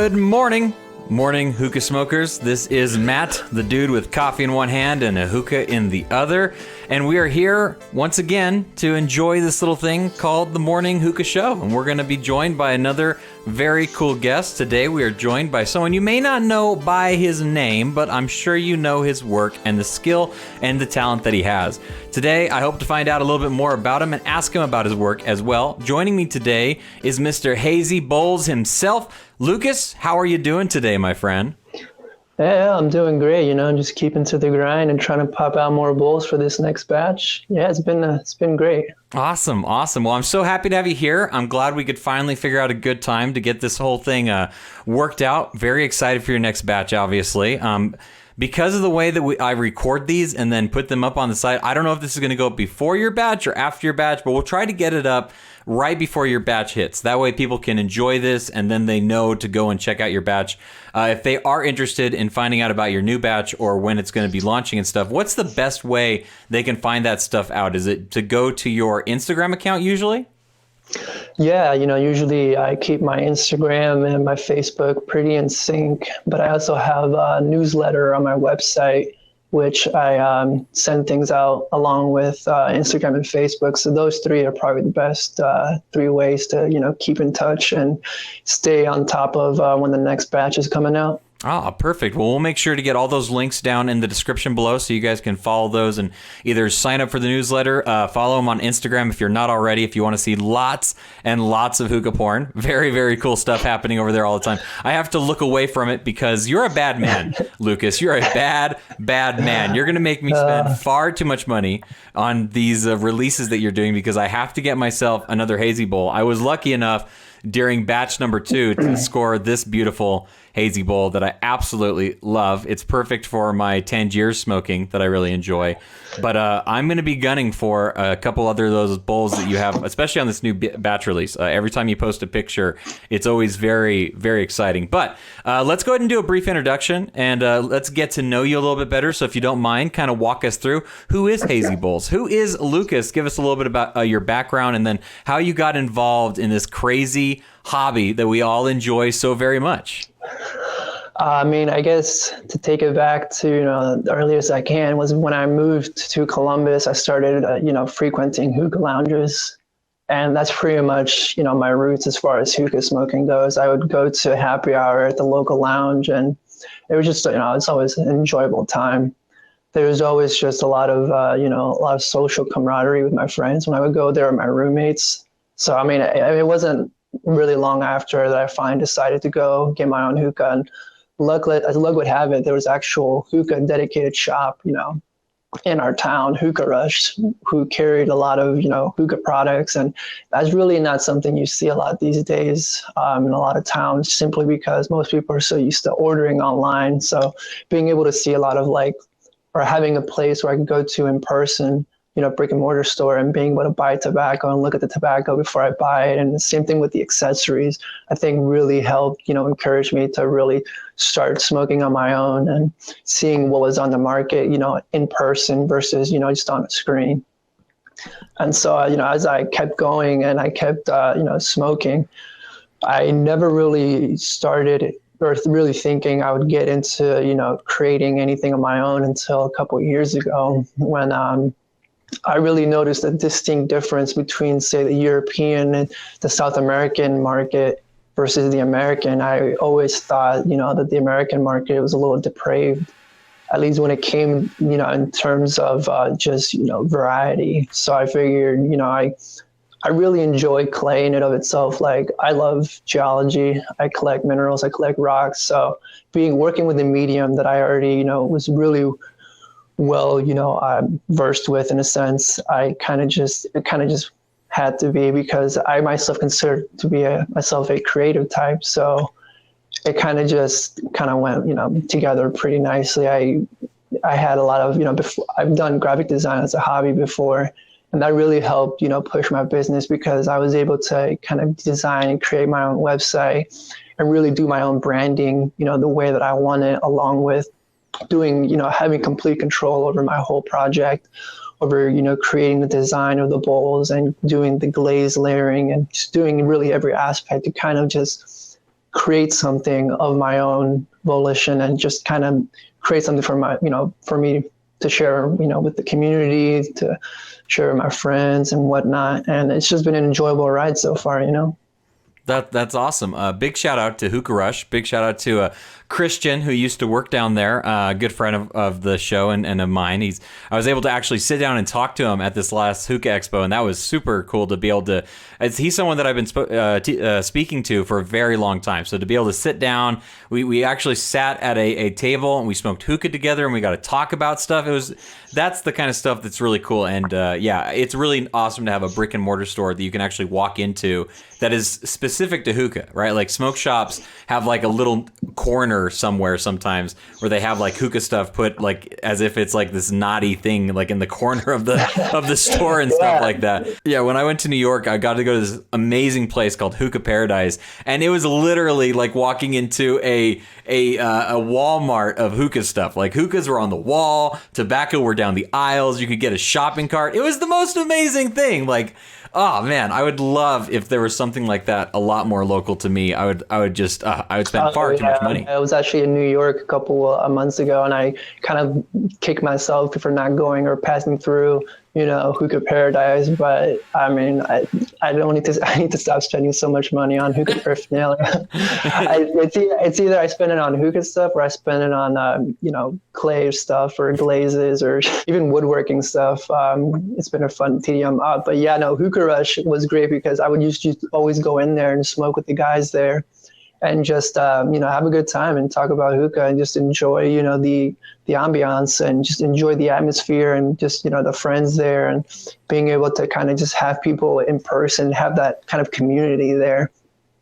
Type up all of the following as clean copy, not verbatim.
Good morning, morning hookah smokers. This is Matt, the dude with coffee in one hand and a hookah in the other. And we are here once again to enjoy this little thing called the Morning Hookah Show. And we're going to be joined by another very cool guest. Today we are joined by someone you may not know by his name, but I'm sure you know his work and the skill and the talent that he has. Today I hope to find out a little bit more about him and ask him about his work as well. Joining me today is Mr. Hazy Bowls himself. Lucas, how are you doing today, my friend? Yeah, I'm doing great. Just keeping to the grind and trying to pop out more bowls for this next batch. Yeah, it's been great. Awesome. Well, I'm so happy to have you here. I'm glad we could finally figure out a good time to get this whole thing worked out. Very excited for your next batch, obviously. Because of the way that I record these and then put them up on the site, I don't know if this is going to go up before your batch or after your batch, but we'll try to get it up right before your batch hits. That way people can enjoy this and then they know to go and check out your batch. If they are interested in finding out about your new batch or when it's going to be launching and stuff, what's the best way they can find that stuff out? Is it to go to your Instagram account usually? Yeah, usually I keep my Instagram and my Facebook pretty in sync, but I also have a newsletter on my website, which I send things out along with Instagram and Facebook. So those three are probably the best three ways to, keep in touch and stay on top of when the next batch is coming out. Ah, perfect. Well, we'll make sure to get all those links down in the description below so you guys can follow those and either sign up for the newsletter, follow them on Instagram if you're not already, if you want to see lots and lots of hookah porn. Very, very cool stuff happening over there all the time. I have to look away from it because you're a bad man, Lucas. You're a bad man. You're going to make me spend far too much money on these releases that you're doing because I have to get myself another Hazy bowl. I was lucky enough during batch number 2 to score this beautiful Hazy bowl that I absolutely love. It's perfect for my Tangiers smoking that I really enjoy. But I'm going to be gunning for a couple other of those bowls that you have, especially on this new batch release. Every time you post a picture, it's always very, very exciting. But let's go ahead and do a brief introduction and let's get to know you a little bit better. So if you don't mind, kind of walk us through who is Hazy Bowls? Who is Lucas? Give us a little bit about your background and then how you got involved in this crazy hobby that we all enjoy so very much. I guess to take it back to, the earliest I can was when I moved to Columbus, I started, frequenting hookah lounges. And that's pretty much, my roots as far as hookah smoking goes. I would go to happy hour at the local lounge and it was just, it's always an enjoyable time. There was always just a lot of social camaraderie with my friends when I would go there with my roommates. So, it wasn't really long after that I finally decided to go get my own hookah. And luck would have it, there was actual hookah dedicated shop, in our town, Hookah Rush, who carried a lot of, hookah products. And that's really not something you see a lot these days in a lot of towns, simply because most people are so used to ordering online. So being able to see a lot of or having a place where I can go to in person, brick and mortar store and being able to buy tobacco and look at the tobacco before I buy it. And the same thing with the accessories, I think really helped, encourage me to really start smoking on my own and seeing what was on the market, in person versus, just on a screen. And so, as I kept going and I kept, smoking, I never really started or really thinking I would get into, creating anything of my own until a couple of years ago when, I really noticed a distinct difference between, say, the European and the South American market versus the American. I always thought, that the American market was a little depraved, at least when it came, in terms of just, variety. So I figured, I really enjoy clay in and of itself. Like, I love geology. I collect minerals. I collect rocks. So working with a medium that I already, was really well, versed with in a sense, it kind of just had to be, because I myself consider to be myself a creative type. So it kind of went, together pretty nicely. I had a lot of, I've done graphic design as a hobby before, and that really helped, push my business because I was able to kind of design and create my own website and really do my own branding, the way that I want it, along with doing, having complete control over my whole project, over, creating the design of the bowls and doing the glaze layering and just doing really every aspect to kind of just create something of my own volition and just kind of create something for my, for me to share, with the community, to share with my friends and whatnot. And it's just been an enjoyable ride so far, That's awesome. Big shout out to Hookah Rush. Big shout out to Christian, who used to work down there, a good friend of the show and of mine. I was able to actually sit down and talk to him at this last Hookah Expo, and that was super cool to be able to. He's someone that I've been speaking to for a very long time. So to be able to sit down, we actually sat at a table and we smoked hookah together, and we got to talk about stuff. That's the kind of stuff that's really cool. And yeah, it's really awesome to have a brick and mortar store that you can actually walk into that is specific to hookah, right? Like smoke shops have like a little corner somewhere sometimes where they have like hookah stuff put like as if it's like this naughty thing like in the corner of the store and stuff like that. Yeah, when I went to New York, I got to go to this amazing place called Hookah Paradise, and it was literally like walking into a Walmart of hookah stuff. Like hookahs were on the wall, tobacco were down the aisles, you could get a shopping cart. It was the most amazing thing. Like, oh man, I would love if there was something like that a lot more local to me. I would spend far too much money. I was actually in New York a couple of months ago, and I kind of kicked myself for not going or passing through, Hookah Paradise. But I mean, I need to stop spending so much money on hookah paraphernalia. It's either I spend it on hookah stuff or I spend it on clay stuff or glazes or even woodworking stuff. It's been a fun tedium. But yeah, no, Hookah Rush was great because I would used to always go in there and smoke with the guys there and just have a good time and talk about hookah and just enjoy the ambiance and just enjoy the atmosphere and just the friends there and being able to kind of just have people in person, have that kind of community there,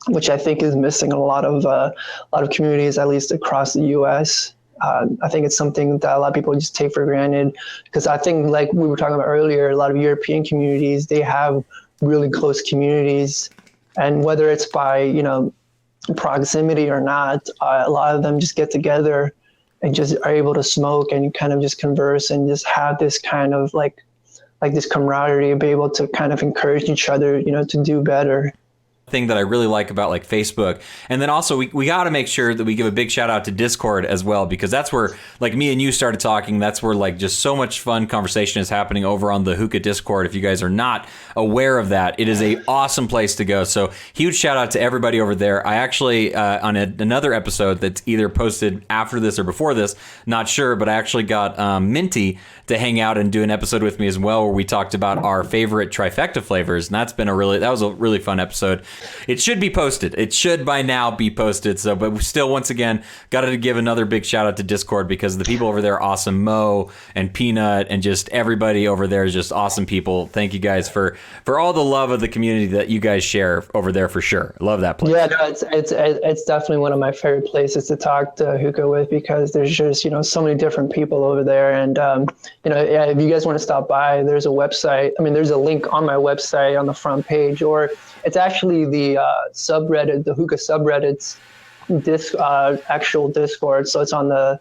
which I think is missing in a lot of communities, at least across the U.S. I think it's something that a lot of people just take for granted because I think, like we were talking about earlier, a lot of European communities, they have really close communities, and whether it's by proximity or not, a lot of them just get together and just are able to smoke and kind of just converse and just have this kind of like this camaraderie, be able to kind of encourage each other, to do better. Thing that I really like about like Facebook. And then also we got to make sure that we give a big shout out to Discord as well, because that's where like me and you started talking. That's where like just so much fun conversation is happening over on the Hookah Discord. If you guys are not aware of that, it is a awesome place to go. So huge shout out to everybody over there. I actually on another episode that's either posted after this or before this, not sure, but I actually got Minty to hang out and do an episode with me as well, where we talked about our favorite trifecta flavors. And that was a really fun episode. It should be posted. It should by now be posted. So, but still, once again, got to give another big shout out to Discord because the people over there are awesome. Mo and Peanut and just everybody over there is just awesome people. Thank you guys for all the love of the community that you guys share over there for sure. I love that place. Yeah, no, it's definitely one of my favorite places to talk to hookah with because there's just so many different people over there. And if you guys want to stop by, there's a website. I mean, there's a link on my website on the front page, or it's actually the subreddit, the hookah subreddit's actual Discord. So it's on the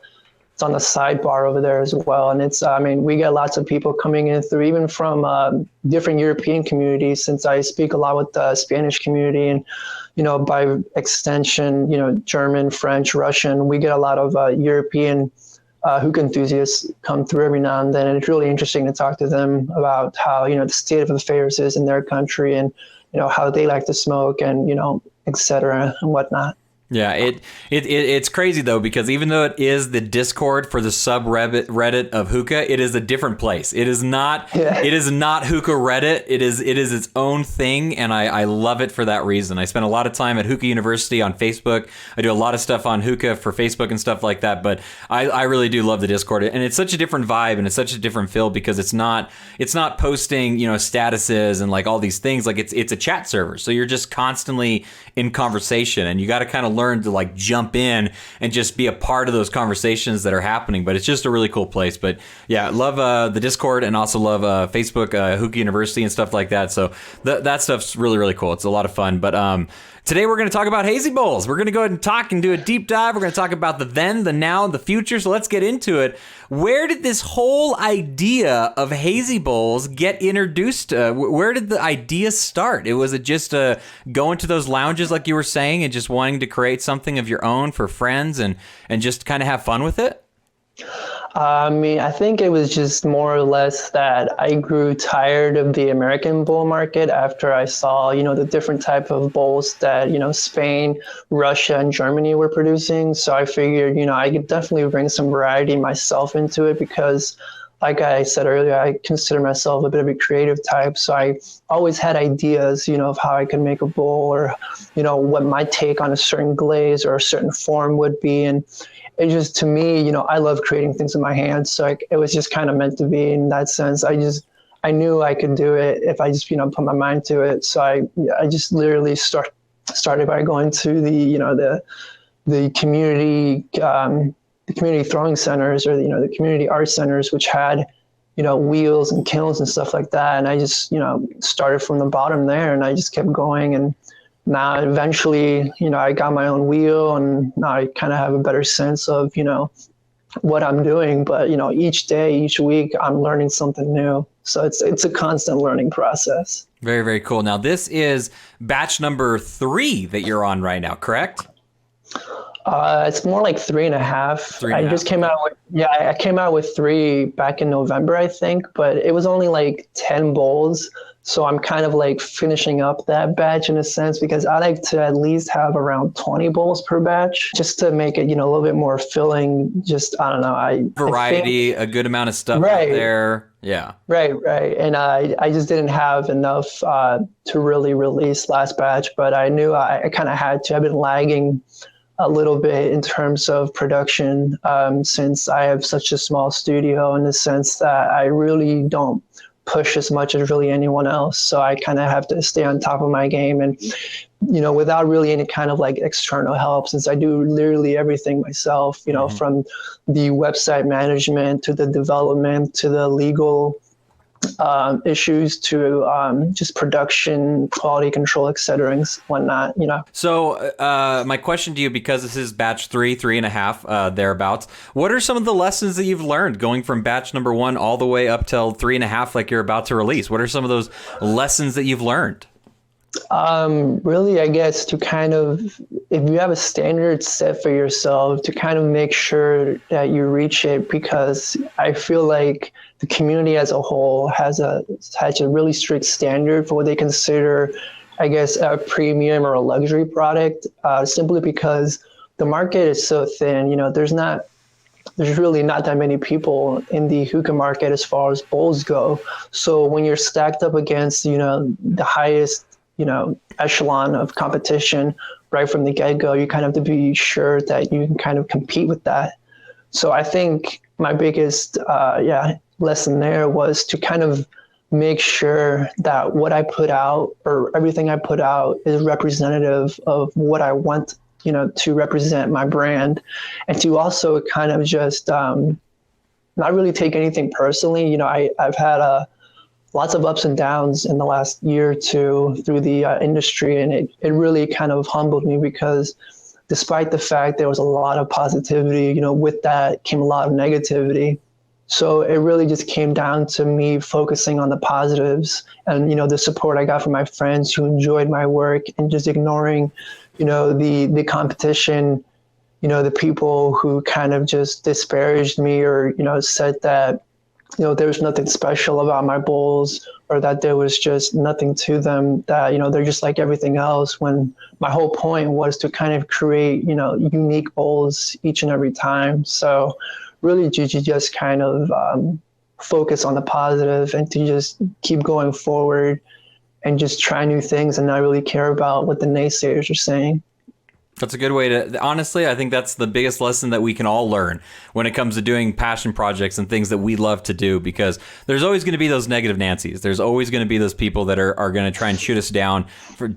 sidebar over there as well. And we get lots of people coming in through, even from different European communities, since I speak a lot with the Spanish community and, by extension, German, French, Russian. We get a lot of European hookah enthusiasts come through every now and then. And it's really interesting to talk to them about how, the state of affairs is in their country and, how they like to smoke and, et cetera and whatnot. Yeah, it's crazy though, because even though it is the Discord for the subreddit of hookah, it is a different place. It is not Hookah Reddit. It is its own thing, and I love it for that reason. I spend a lot of time at Hookah University on Facebook. I do a lot of stuff on hookah for Facebook and stuff like that, but I really do love the Discord, and it's such a different vibe and it's such a different feel because it's not posting statuses and like all these things. Like it's a chat server, so you're just constantly in conversation, and you got to kind of learn to like jump in and just be a part of those conversations that are happening. But it's just a really cool place. But yeah, love the Discord and also love Facebook, Hookah University and stuff like that. So that stuff's really, really cool. It's a lot of fun. But Today we're going to talk about hazy bowls. We're going to go ahead and talk and do a deep dive. We're going to talk about the then, the now, the future. So let's get into it. Where did this whole idea of hazy bowls get introduced? Where did the idea start? Was it just going to those lounges like you were saying and just wanting to create something of your own for friends and just kind of have fun with it? I mean, I think it was just more or less that I grew tired of the American bowl market after I saw, the different type of bowls that, Spain, Russia, and Germany were producing. So I figured, I could definitely bring some variety myself into it because, like I said earlier, I consider myself a bit of a creative type. So I always had ideas, of how I could make a bowl or, what my take on a certain glaze or a certain form would be. And it just, to me, I love creating things with my hands. So it was just kind of meant to be in that sense. I knew I could do it if I just, put my mind to it. So I just literally started by going to the community throwing centers or, the community art centers, which had, wheels and kilns and stuff like that. And I just, started from the bottom there and I just kept going. And now eventually, I got my own wheel and now I kind of have a better sense of, what I'm doing. But, each day, each week, I'm learning something new. So it's a constant learning process. Very, very cool. Now, this is batch number 3 that you're on right now, correct? It's more like 3.5. I just came out with, I came out with 3 back in November, I think, but it was only like 10 bowls. So I'm kind of like finishing up that batch in a sense because I like to at least have around 20 bowls per batch just to make it, a little bit more filling. Just, I don't know. Variety, a good amount of stuff out there. Yeah. Right. And I just didn't have enough to really release last batch, but I knew I kind of had to. I've been lagging a little bit in terms of production since I have such a small studio in the sense that I really don't push as much as really anyone else. So I kind of have to stay on top of my game and, without really any kind of like external help, since I do literally everything myself, from the website management to the development to the legal issues to just production, quality control, et cetera, and whatnot, So my question to you, because this is batch 3.5, thereabouts, what are some of the lessons that you've learned going from batch number 1 all the way up till 3.5, like you're about to release? What are some of those lessons that you've learned? Really, I guess to kind of, if you have a standard set for yourself, to kind of make sure that you reach it, because I feel like the community as a whole has a really strict standard for what they consider, I guess, a premium or a luxury product, simply because the market is so thin. There's really not that many people in the hookah market as far as bowls go. So when you're stacked up against, the highest echelon of competition right from the get-go, you kind of have to be sure that you can kind of compete with that. So I think my biggest lesson there was to kind of make sure that what I put out or everything I put out is representative of what I want, to represent my brand, and to also kind of just not really take anything personally. I've had lots of ups and downs in the last year or two through the industry. And it really kind of humbled me because despite the fact there was a lot of positivity, with that came a lot of negativity. So it really just came down to me focusing on the positives and, the support I got from my friends who enjoyed my work and just ignoring, the competition, the people who kind of just disparaged me or, said that, there was nothing special about my bowls or that there was just nothing to them, that, they're just like everything else, when my whole point was to kind of create, unique bowls each and every time. So really to just kind of focus on the positive and to just keep going forward and just try new things and not really care about what the naysayers are saying. That's a good way to, honestly, I think that's the biggest lesson that we can all learn when it comes to doing passion projects and things that we love to do, because there's always going to be those negative Nancy's. There's always going to be those people that are going to try and shoot us down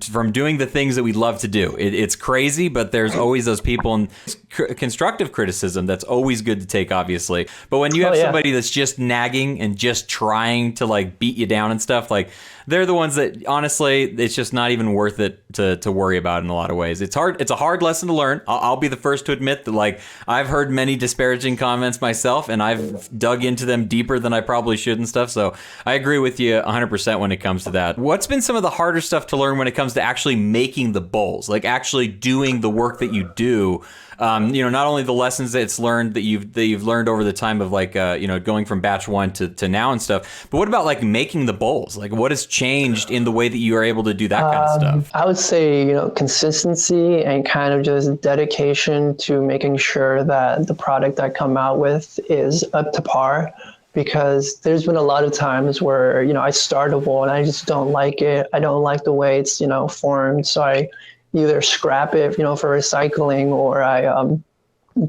from doing the things that we love to do. It's crazy, but there's always those people, and constructive criticism, that's always good to take, obviously. But when you have somebody that's just nagging and just trying to like beat you down and stuff, like, they're the ones that, honestly, it's just not even worth it to worry about in a lot of ways. It's hard. It's a hard lesson to learn. I'll be the first to admit that, like, I've heard many disparaging comments myself, and I've dug into them deeper than I probably should and stuff. So I agree with you 100% when it comes to that. What's been some of the harder stuff to learn when it comes to actually making the bowls, like actually doing the work that you do? Not only the lessons that it's learned that you've learned over the time of like, going from batch 1 to now and stuff, but what about like making the bowls? Like, what has changed in the way that you are able to do that kind of stuff? I would say, consistency and kind of just dedication to making sure that the product I come out with is up to par. Because there's been a lot of times where, I start a bowl and I just don't like it. I don't like the way it's, formed. So I either scrap it, for recycling, or I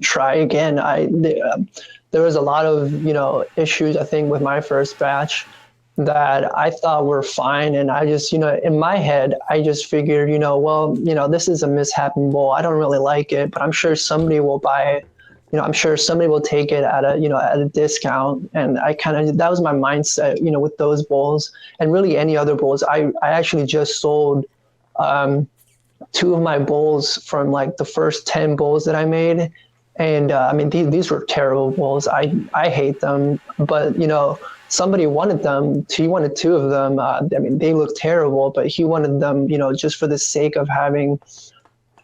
try again. There was a lot of, issues, I think, with my first batch that I thought were fine. And I just, in my head, I just figured, this is a mishappen bowl. I don't really like it, but I'm sure somebody will buy it. I'm sure somebody will take it at a discount. And that was my mindset, with those bowls and really any other bowls. I actually just sold, 2 of my bowls from like the first 10 bowls that I made. And these were terrible bowls. I hate them, but somebody wanted them. He wanted 2 of them. They look terrible, but he wanted them, just for the sake of having,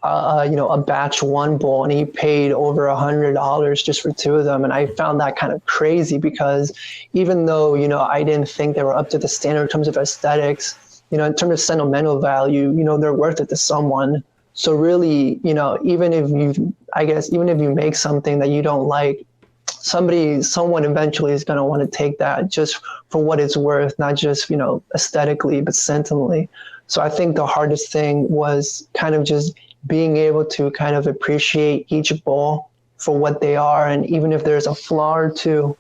a batch 1 bowl, and he paid over $100 just for 2 of them. And I found that kind of crazy, because even though, I didn't think they were up to the standard in terms of aesthetics, in terms of sentimental value, they're worth it to someone. So really, even if you make something that you don't like, someone eventually is going to want to take that just for what it's worth, not just, aesthetically, but sentimentally. So I think the hardest thing was kind of just being able to kind of appreciate each bowl for what they are. And even if there's a flaw or two,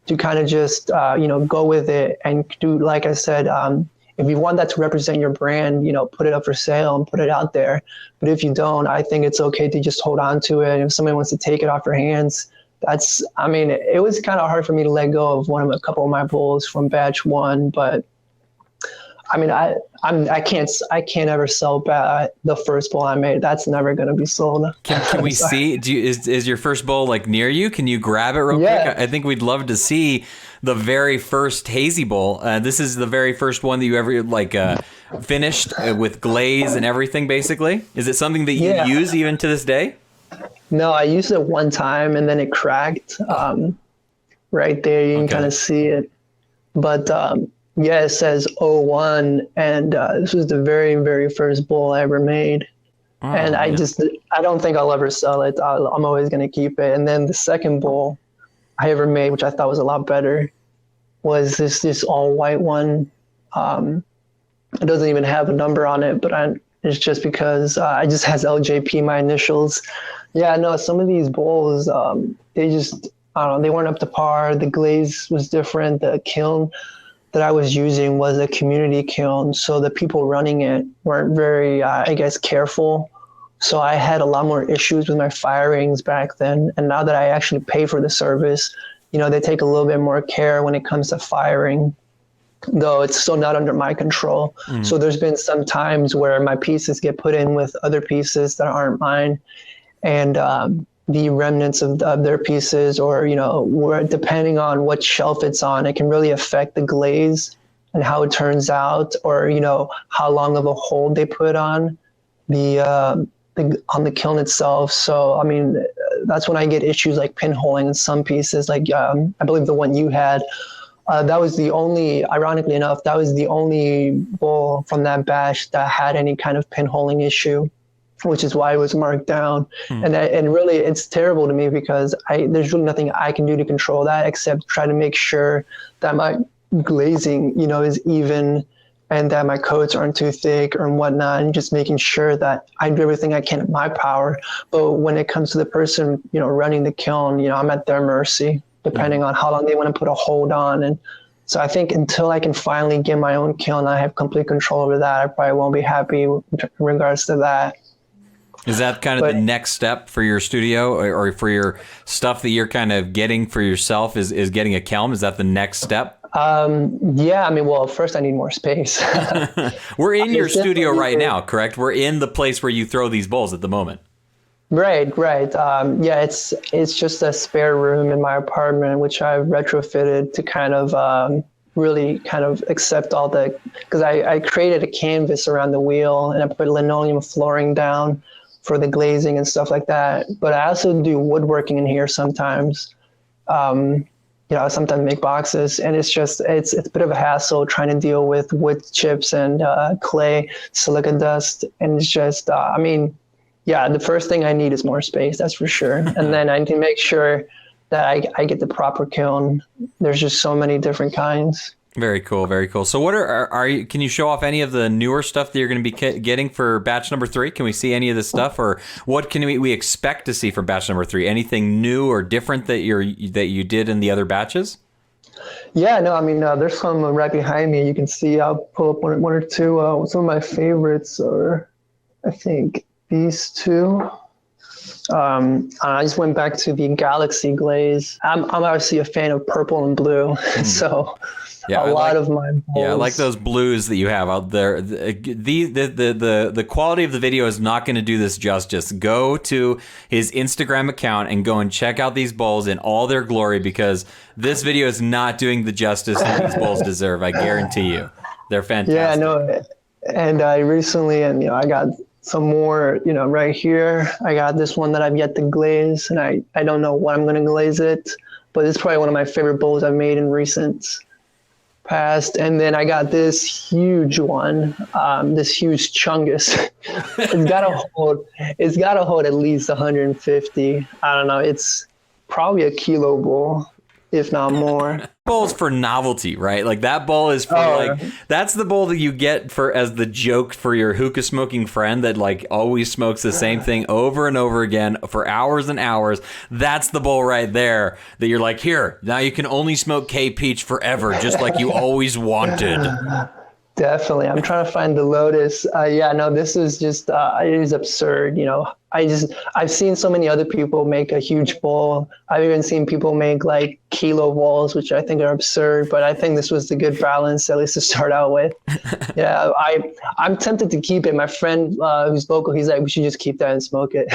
to kind of just, go with it and do, like I said, if you want that to represent your brand, put it up for sale and put it out there. But if you don't, I think it's okay to just hold on to it. If somebody wants to take it off your hands, it was kind of hard for me to let go of a couple of my bowls from batch 1, but I can't ever sell the first bowl I made. That's never going to be sold. Can we see? Is your first bowl like near you? Can you grab it real quick? I think we'd love to see the very first Hazy bowl. This is the very first one that you ever finished with glaze and everything. Basically, is it something that you use even to this day? No, I used it one time and then it cracked. Right there, you can kind of see it, but. It says 01, and this was the very, very first bowl I ever made. Oh, and I don't think I'll ever sell it. I'm always going to keep it. And then the second bowl I ever made, which I thought was a lot better, was this all white one. It doesn't even have a number on it, but it's just because it just has LJP, my initials. Yeah, no, some of these bowls, they just, I don't know, they weren't up to par. The glaze was different. The kiln that I was using was a community kiln, so the people running it weren't very, careful. So I had a lot more issues with my firings back then. And now that I actually pay for the service, they take a little bit more care when it comes to firing, though it's still not under my control. Mm. So there's been some times where my pieces get put in with other pieces that aren't mine, and the remnants of their pieces, or, where, depending on what shelf it's on, it can really affect the glaze and how it turns out, or, how long of a hold they put on the kiln itself. So, that's when I get issues like pinholing in some pieces, like I believe the one you had, that was the only, ironically enough, that was the only bowl from that batch that had any kind of pinholing issue, which is why it was marked down. And really, it's terrible to me, because there's really nothing I can do to control that except try to make sure that my glazing, is even, and that my coats aren't too thick or whatnot, and just making sure that I do everything I can in my power. But when it comes to the person, running the kiln, I'm at their mercy, depending on how long they want to put a hold on. And so I think until I can finally get my own kiln, I have complete control over that. I probably won't be happy in regards to that. Is that kind of the next step for your studio, or for your stuff that you're kind of getting for yourself is getting a kiln? Is that the next step? Yeah, I mean, well, first I need more space. We're in your studio right now, correct? We're in the place where you throw these bowls at the moment. Right. Yeah, it's just a spare room in my apartment, which I've retrofitted to kind of really kind of accept all because I created a canvas around the wheel, and I put linoleum flooring down for the glazing and stuff like that. But I also do woodworking in here sometimes. Sometimes make boxes, and it's a bit of a hassle trying to deal with wood chips and clay, silica dust. And it's just, the first thing I need is more space, that's for sure. And then I need to make sure that I get the proper kiln. There's just so many different kinds. Very cool, very cool. So what are you, can you show off any of the newer stuff that you're going to be getting for batch number 3? Can we see any of this stuff, or what can we expect to see for batch number 3? Anything new or different that you did in the other batches? Yeah, no, I mean, there's some right behind me. You can see, I'll pull up one or two. Some of my favorites are, I think, these two. I just went back to the Galaxy glaze. I'm obviously a fan of purple and blue, so yeah, a lot of my bowls. Yeah, I like those blues that you have out there. The quality of the video is not going to do this justice. Go to his Instagram account and go and check out these bowls in all their glory, because this video is not doing the justice that these bowls deserve. I guarantee you, they're fantastic. Yeah, no, and I recently, I got some more, right here. I got this one that I've yet to glaze, and I don't know what I'm going to glaze it, but it's probably one of my favorite bowls I've made in recent past. And then I got this huge one, this huge chungus. It's got to hold at least 150. I don't know. It's probably a kilo bowl, if not more. Bowl's for novelty, right? Like that bowl is for that's the bowl that you get for as the joke for your hookah smoking friend that like always smokes the same thing over and over again for hours and hours. That's the bowl right there that you're like, here, now you can only smoke K Peach forever, just like you always wanted. Definitely. I'm trying to find the Lotus. This is just, it is absurd. I've seen so many other people make a huge bowl. I've even seen people make like kilo bowls, which I think are absurd, but I think this was the good balance, at least to start out with. Yeah, I'm tempted to keep it. My friend who's local, he's like, we should just keep that and smoke it.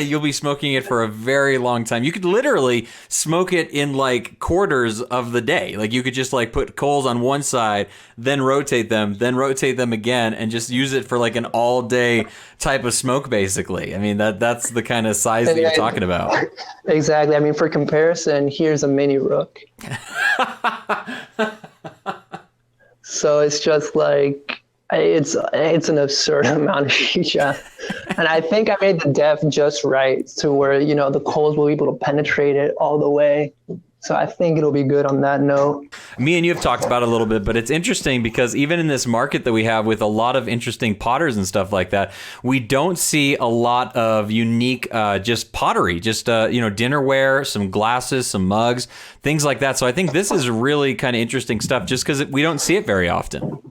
You'll be smoking it for a very long time. You could literally smoke it in like quarters of the day. Like you could just like put coals on one side, then rotate them again, and just use it for like an all day type of smoke, basically. I mean, that's the kind of size that you're talking about. Exactly. I mean, for comparison, here's a mini Rook. So it's just like, it's an absurd amount of shisha. And I think I made the depth just right to where, the coals will be able to penetrate it all the way. So I think it'll be good on that note. Me and you have talked about it a little bit, but it's interesting because even in this market that we have with a lot of interesting potters and stuff like that, we don't see a lot of unique just pottery, just dinnerware, some glasses, some mugs, things like that. So I think this is really kind of interesting stuff just because we don't see it very often.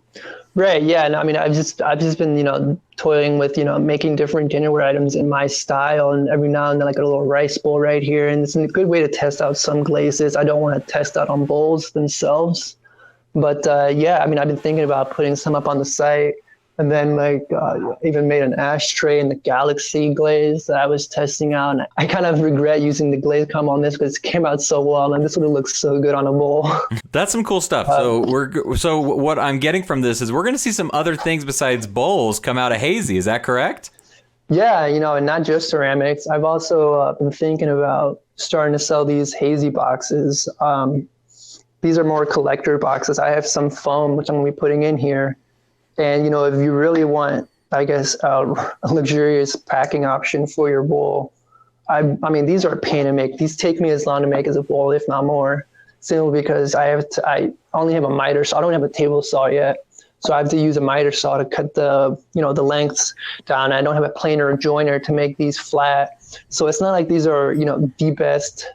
Right. Yeah. No, I mean, I've just been, toying with, making different dinnerware items in my style. And every now and then, like a little rice bowl right here. And it's a good way to test out some glazes. I don't want to test out on bowls themselves. But I've been thinking about putting some up on the site. And then even made an ashtray in the Galaxy glaze that I was testing out. And I kind of regret using the glaze comb on this because it came out so well, and this would have looked so good on a bowl. That's some cool stuff. So what I'm getting from this is we're going to see some other things besides bowls come out of Hazy. Is that correct? Yeah, and not just ceramics. I've also been thinking about starting to sell these Hazy boxes. These are more collector boxes. I have some foam, which I'm going to be putting in here. And, if you really want, I guess, a luxurious packing option for your bowl, I mean, these are a pain to make. These take me as long to make as a bowl, if not more, simply because I only have a miter, so I don't have a table saw yet. So I have to use a miter saw to cut the lengths down. I don't have a planer or joiner to make these flat. So it's not like these are, the best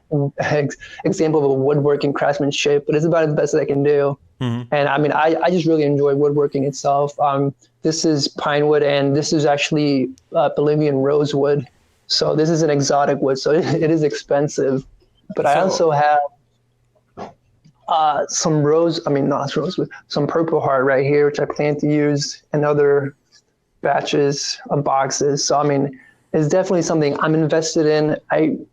example of a woodworking craftsmanship, but it's about the best that I can do. Mm-hmm. And I mean, I just really enjoy woodworking itself. This is pine wood, and this is actually Bolivian rosewood. So this is an exotic wood, so it is expensive. But I also have some some Purple Heart right here, which I plan to use in other batches of boxes. So, I mean, it's definitely something I'm invested in.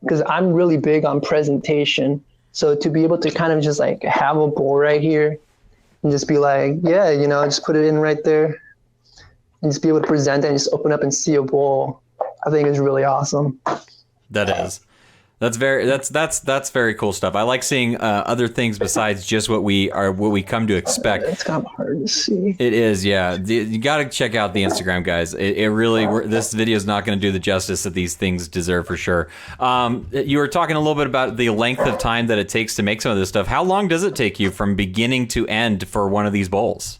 Because I'm really big on presentation. So to be able to kind of just like have a bowl right here and just be like, yeah, just put it in right there and just be able to present it and just open up and see a bowl, I think is really awesome. That is. That's very cool stuff. I like seeing other things besides just what we come to expect. It's kind of hard to see. It is, yeah. You got to check out the Instagram, guys. It really, this video is not going to do the justice that these things deserve for sure. You were talking a little bit about the length of time that it takes to make some of this stuff. How long does it take you from beginning to end for one of these bowls?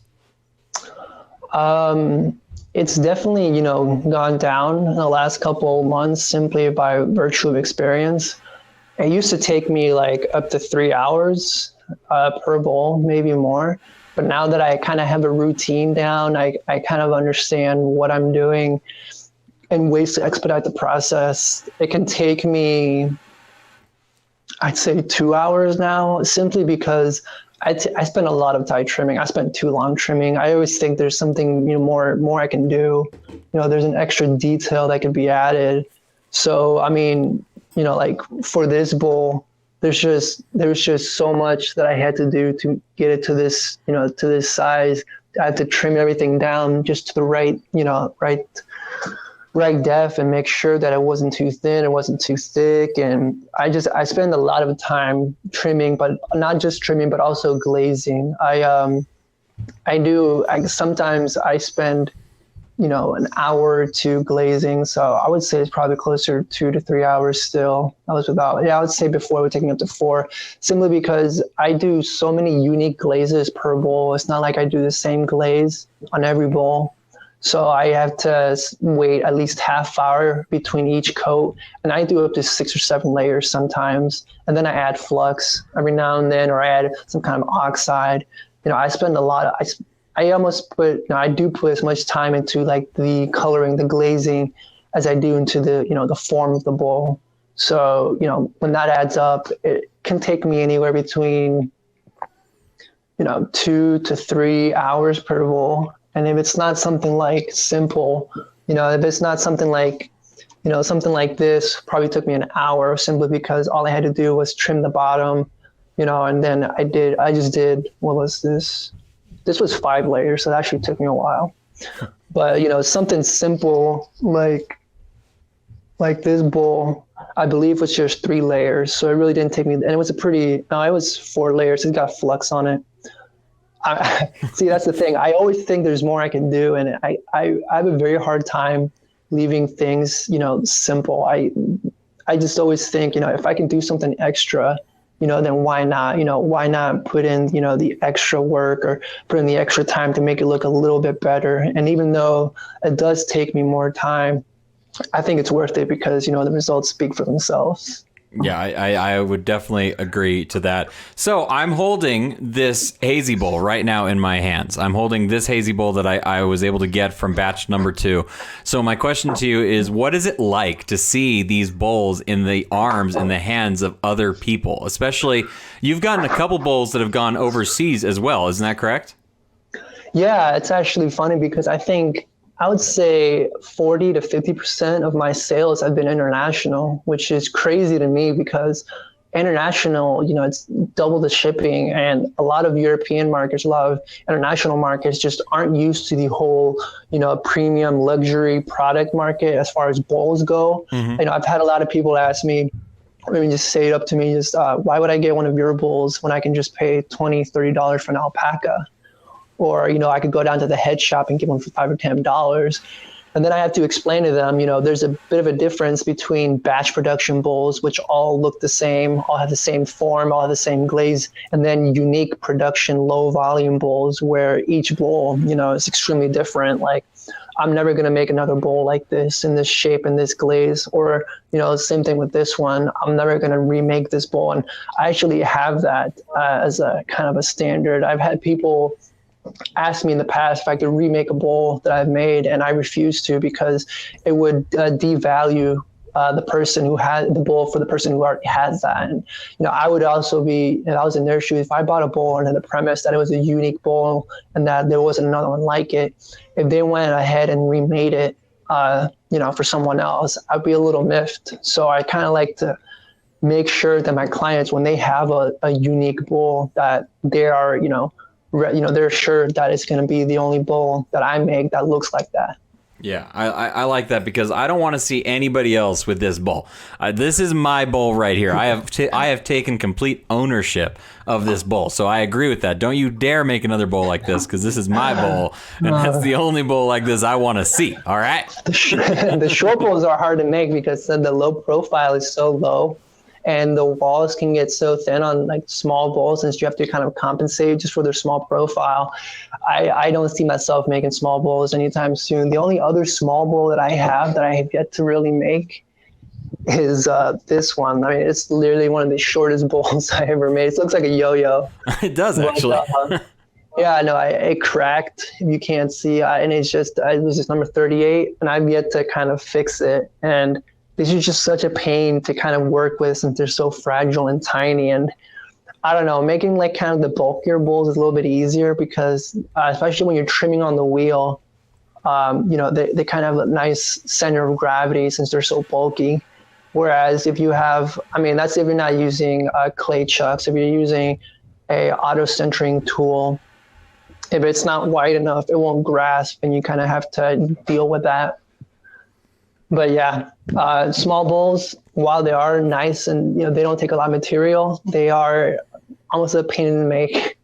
It's definitely, gone down in the last couple of months simply by virtue of experience. It used to take me like up to 3 hours per bowl, maybe more. But now that I kind of have a routine down, I kind of understand what I'm doing and ways to expedite the process. It can take me, I'd say 2 hours now, simply because I spend a lot of time trimming. I spent too long trimming. I always think there's something more I can do. There's an extra detail that can be added. So I mean, like for this bowl, there was just so much that I had to do to get it to this to this size. I had to trim everything down just to the right depth and make sure that it wasn't too thin, it wasn't too thick. And I spend a lot of time trimming, but not just trimming, but also glazing. Sometimes I spend, an hour or two glazing. So I would say it's probably closer to 2 to 3 hours still. I would say before it would take me up to 4, simply because I do so many unique glazes per bowl. It's not like I do the same glaze on every bowl. So I have to wait at least half hour between each coat. And I do up to 6 or 7 layers sometimes. And then I add flux every now and then, or I add some kind of oxide. I spend a lot of, I do put as much time into like the coloring, the glazing, as I do into the form of the bowl. So, when that adds up, it can take me anywhere between, 2 to 3 hours per bowl. And if it's not something like simple, if it's not something like, something like this probably took me an hour simply because all I had to do was trim the bottom, and then I just did, what was this? This was 5 layers, so that actually took me a while. But, something simple like this bowl, I believe was just 3 layers. So it really didn't take me, and it was it was 4 layers. It's got flux on it. See, that's the thing. I always think there's more I can do, and I have a very hard time leaving things, simple. I just always think, if I can do something extra, then why not? Why not put in, the extra work or put in the extra time to make it look a little bit better? And even though it does take me more time, I think it's worth it because, the results speak for themselves. Yeah, I would definitely agree to that. So I'm holding this Hazy bowl right now in my hands. I'm holding this Hazy bowl that I was able to get from batch number 2. So my question to you is, what is it like to see these bowls in the arms and the hands of other people? Especially, you've gotten a couple bowls that have gone overseas as well. Isn't that correct? Yeah, it's actually funny because I would say 40 to 50% of my sales have been international, which is crazy to me because international, it's double the shipping, and a lot of European markets, a lot of international markets just aren't used to the whole, premium luxury product market as far as bowls go. Mm-hmm. I've had a lot of people ask me, or even just say it up to me, why would I get one of your bowls when I can just pay $20, $30 for an alpaca? Or, I could go down to the head shop and get one for $5 or $10. And then I have to explain to them, there's a bit of a difference between batch production bowls, which all look the same, all have the same form, all have the same glaze, and then unique production low volume bowls where each bowl, is extremely different. Like, I'm never going to make another bowl like this in this shape and this glaze, or, same thing with this one. I'm never going to remake this bowl. And I actually have that as a kind of a standard. I've had people asked me in the past if I could remake a bowl that I've made, and I refused to because it would devalue the person who had the bowl for the person who already has that. And I would also be, if I was in their shoes, if I bought a bowl under the premise that it was a unique bowl and that there wasn't another one like it, if they went ahead and remade it, for someone else, I'd be a little miffed. So I kind of like to make sure that my clients, when they have a unique bowl, that they are, they're sure that it's going to be the only bowl that I make that looks like that. Yeah, I like that because I don't want to see anybody else with this bowl. This is my bowl right here. I have taken complete ownership of this bowl, so I agree with that. Don't you dare make another bowl like this because this is my bowl, and that's the only bowl like this I want to see. All right. The short bowls are hard to make because the low profile is so low. And the walls can get so thin on like small bowls, since you have to kind of compensate just for their small profile. I don't see myself making small bowls anytime soon. The only other small bowl that I have yet to really make is this one. I mean, it's literally one of the shortest bowls I ever made. It looks like a yo-yo. It does, actually. Yeah, no, it cracked, if you can't see. And it was just number 38, and I've yet to kind of fix it. And these are just such a pain to kind of work with since they're so fragile and tiny. And I don't know, making like kind of the bulkier bowls is a little bit easier because especially when you're trimming on the wheel, they kind of have a nice center of gravity since they're so bulky. Whereas if you have, that's if you're not using clay chucks, if you're using a auto centering tool, if it's not wide enough, it won't grasp and you kind of have to deal with that. But yeah, small bowls, while they are nice and they don't take a lot of material, they are almost a pain to make.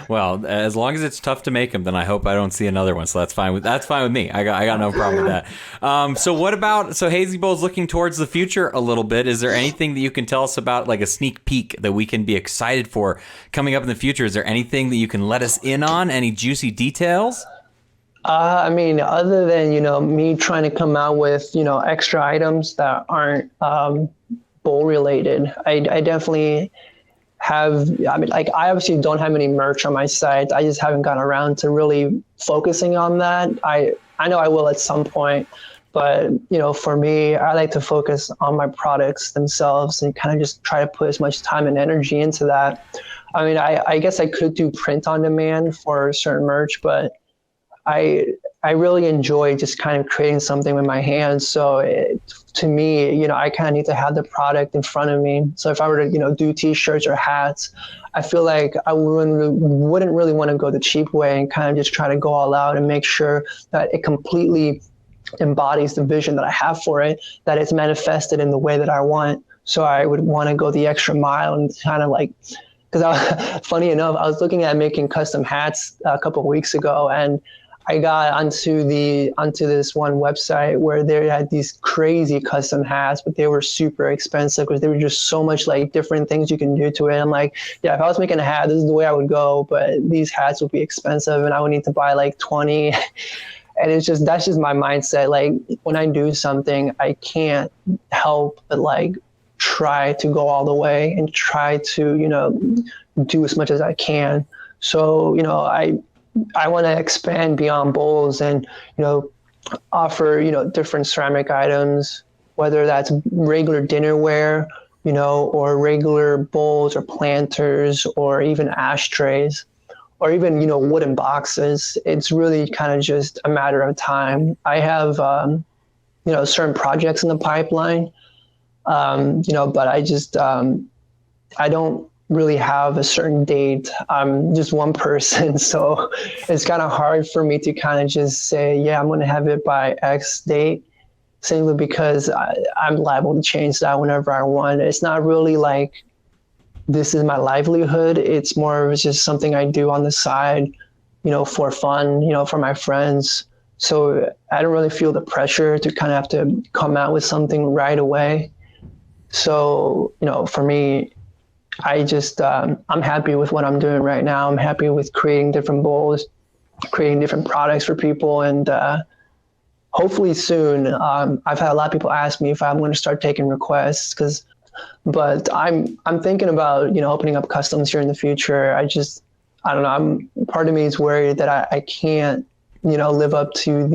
Well, as long as it's tough to make them, then I hope I don't see another one. So that's fine with me. I got no problem with that. So Hazy Bowl's looking towards the future a little bit. Is there anything that you can tell us about, like a sneak peek that we can be excited for coming up in the future? Is there anything that you can let us in on? Any juicy details? Other than, me trying to come out with, extra items that aren't bowl related, I definitely have, I obviously don't have any merch on my site. I just haven't gotten around to really focusing on that. I know I will at some point, but, for me, I like to focus on my products themselves and kind of just try to put as much time and energy into that. I guess I could do print on demand for certain merch, but I really enjoy just kind of creating something with my hands. So to me, I kind of need to have the product in front of me. So if I were to, do t-shirts or hats, I feel like I wouldn't really want to go the cheap way and kind of just try to go all out and make sure that it completely embodies the vision that I have for it, that it's manifested in the way that I want. So I would want to go the extra mile and kind of like, because funny enough, I was looking at making custom hats a couple of weeks ago, and I got onto this one website where they had these crazy custom hats, but they were super expensive because there were just so much like different things you can do to it. I'm like, yeah, if I was making a hat, this is the way I would go, but these hats would be expensive and I would need to buy like 20. And that's just my mindset. Like when I do something, I can't help but like try to go all the way and try to, do as much as I can. So, I want to expand beyond bowls and, offer, different ceramic items, whether that's regular dinnerware, or regular bowls or planters or even ashtrays or even, wooden boxes. It's really kind of just a matter of time. I have, certain projects in the pipeline, but I just, I don't really have a certain date. I'm just one person, so it's kind of hard for me to kind of just say, yeah, I'm going to have it by X date, simply because I'm liable to change that whenever I want. It's not really like this is my livelihood. It's more of just something I do on the side, for fun, for my friends. So I don't really feel the pressure to kind of have to come out with something right away. So, for me, I just, I'm happy with what I'm doing right now. I'm happy with creating different bowls, creating different products for people. And hopefully soon, I've had a lot of people ask me if I'm going to start taking requests but I'm thinking about, opening up customs here in the future. I don't know. Part of me is worried that I can't, live up to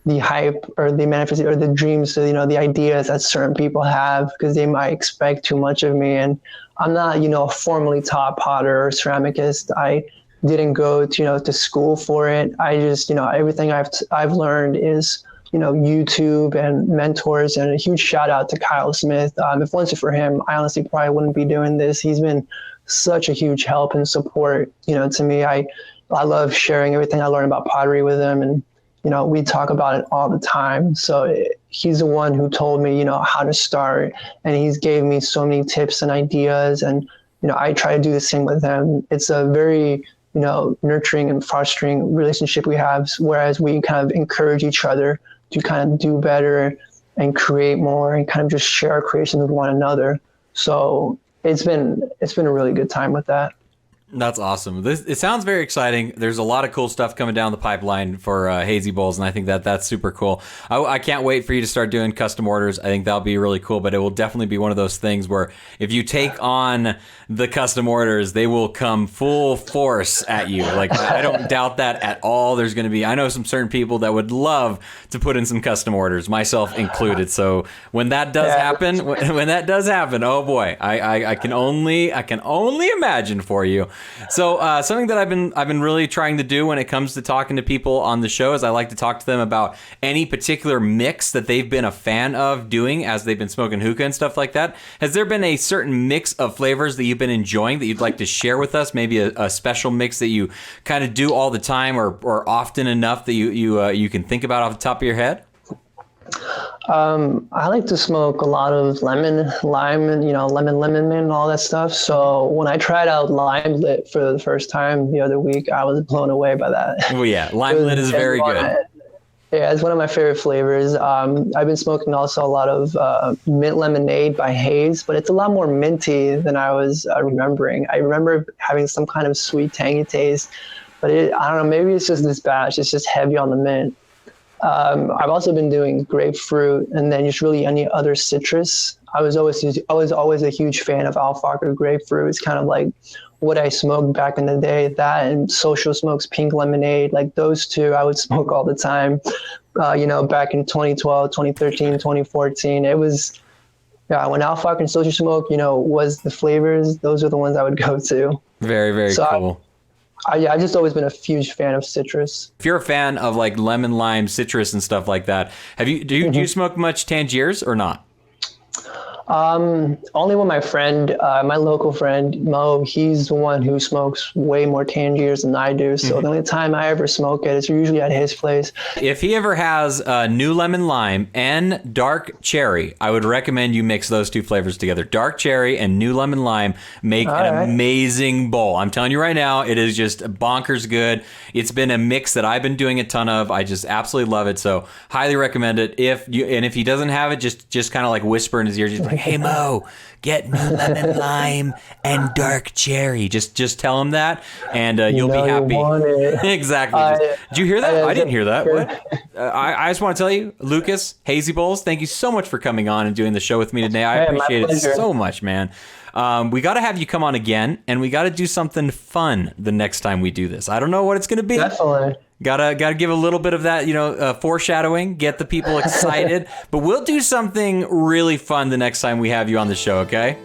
the hype or the manifestation or the dreams, the ideas that certain people have, because they might expect too much of me. And I'm not, a formally taught potter or ceramicist. I didn't go to, to school for it. I just, everything I've learned is, YouTube and mentors, and a huge shout out to Kyle Smith. If it wasn't for him, I honestly probably wouldn't be doing this. He's been such a huge help and support, to me. I love sharing everything I learned about pottery with him, and we talk about it all the time. So he's the one who told me, how to start, and he's gave me so many tips and ideas, and I try to do the same with him. It's a very nurturing and fostering relationship we have, whereas we kind of encourage each other to kind of do better and create more and kind of just share our creations with one another. So it's been a really good time with that. That's awesome. It sounds very exciting. There's a lot of cool stuff coming down the pipeline for Hazy Bowls, and I think that's super cool. I can't wait for you to start doing custom orders. I think that'll be really cool, but it will definitely be one of those things where if you take on the custom orders, they will come full force at you. Like, I don't doubt that at all. There's going to be, I know some certain people that would love to put in some custom orders, myself included. So when that does happen, oh boy, I can only imagine for you. So something that I've been really trying to do when it comes to talking to people on the show is I like to talk to them about any particular mix that they've been a fan of doing as they've been smoking hookah and stuff like that. Has there been a certain mix of flavors that you've been enjoying that you'd like to share with us? Maybe a special mix that you kind of do all the time or often enough that you can think about off the top of your head? I like to smoke a lot of lemon, lime, and lemon, and all that stuff. So when I tried out lime lit for the first time the other week, I was blown away by that. Well, yeah, lime lit is very good. Yeah, it's one of my favorite flavors. I've been smoking also a lot of mint lemonade by Hazy, but it's a lot more minty than I was remembering. I remember having some kind of sweet, tangy taste, but I don't know, maybe it's just this batch. It's just heavy on the mint. I've also been doing grapefruit and then just really any other citrus. I was always a huge fan of alfalfa grapefruit. It's kind of like what I smoked back in the day. That and Social Smoke's pink lemonade, like those two I would smoke all the time. Back in 2012, 2013, 2014, it was, when alfalfa and Social Smoke, was the flavors, those are the ones I would go to. Very, very cool. I've just always been a huge fan of citrus. If you're a fan of like lemon, lime, citrus and stuff like that, do you smoke much Tangiers or not? Only with my friend, my local friend, Mo. He's the one who smokes way more Tangiers than I do. So the only time I ever smoke it is usually at his place. If he ever has new lemon lime and dark cherry, I would recommend you mix those two flavors together. Dark cherry and new lemon lime make an amazing bowl. I'm telling you right now, it is just bonkers good. It's been a mix that I've been doing a ton of. I just absolutely love it. So highly recommend it. If he doesn't have it, just kind of like whisper in his ear, just like, hey Mo, get new lemon lime and dark cherry. Just tell him that, and you'll be happy. Exactly. Did you hear that? I didn't hear that. What? I just want to tell you, Lucas, Hazy Bowls, thank you so much for coming on and doing the show with me today. I appreciate it so much, man. We got to have you come on again, and we got to do something fun the next time we do this. I don't know what it's going to be. Definitely. Gotta give a little bit of that, foreshadowing, get the people excited. But we'll do something really fun the next time we have you on the show, okay?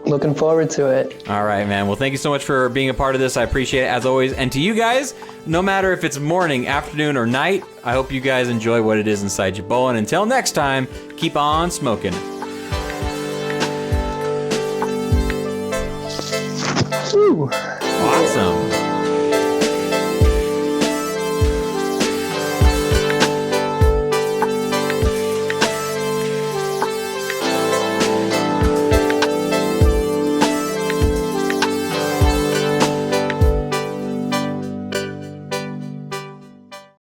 Looking forward to it. All right, man. Well, thank you so much for being a part of this. I appreciate it, as always. And to you guys, no matter if it's morning, afternoon, or night, I hope you guys enjoy what it is inside your bowl. And until next time, keep on smoking. Ooh. Awesome.